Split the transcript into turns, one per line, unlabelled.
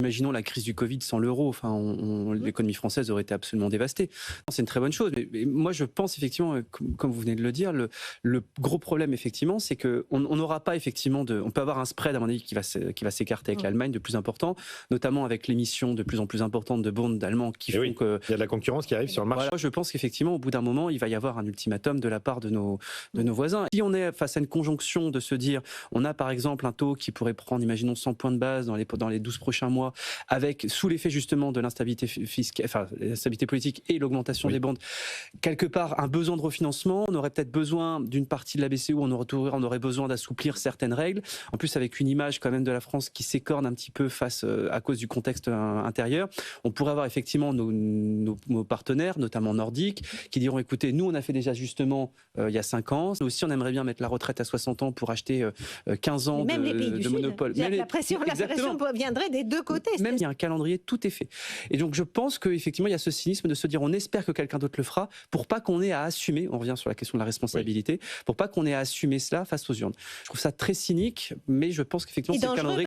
Imaginons la crise du Covid sans l'euro, enfin, l'économie française aurait été absolument dévastée. C'est une très bonne chose, mais moi je pense effectivement, comme vous venez de le dire, le gros problème effectivement, c'est qu'on n'aura pas effectivement on peut avoir un spread à mon avis qui va s'écarter avec l'Allemagne de plus important, notamment avec l'émission de plus en plus importante de bonds allemands qui font que...
Il y a de la concurrence qui arrive sur le marché.
Voilà, je pense qu'effectivement au bout d'un moment, il va y avoir un ultimatum de la part de nos voisins. Si on est face à une conjonction de se dire, on a par exemple un taux qui pourrait prendre, imaginons 100 points de base dans les 12 prochains mois, avec sous l'effet justement de l'instabilité fiscale, enfin l'instabilité politique et l'augmentation des bandes, quelque part un besoin de refinancement, on aurait peut-être besoin d'une partie de la BCE, on aurait besoin d'assouplir certaines règles. En plus avec une image quand même de la France qui s'écorne un petit peu face à cause du contexte intérieur, on pourrait avoir effectivement nos partenaires, notamment nordiques, qui diront écoutez, nous on a fait des ajustements il y a 5 ans, nous aussi on aimerait bien mettre la retraite à 60 ans pour acheter 15 ans de monopole.
La pression viendrait des deux côtés.
Même il y a un calendrier, tout est fait. Et donc je pense qu'effectivement il y a ce cynisme de se dire on espère que quelqu'un d'autre le fera pour pas qu'on ait à assumer, on revient sur la question de la responsabilité, pour pas qu'on ait à assumer cela face aux urnes. Je trouve ça très cynique, mais je pense qu'effectivement c'est le calendrier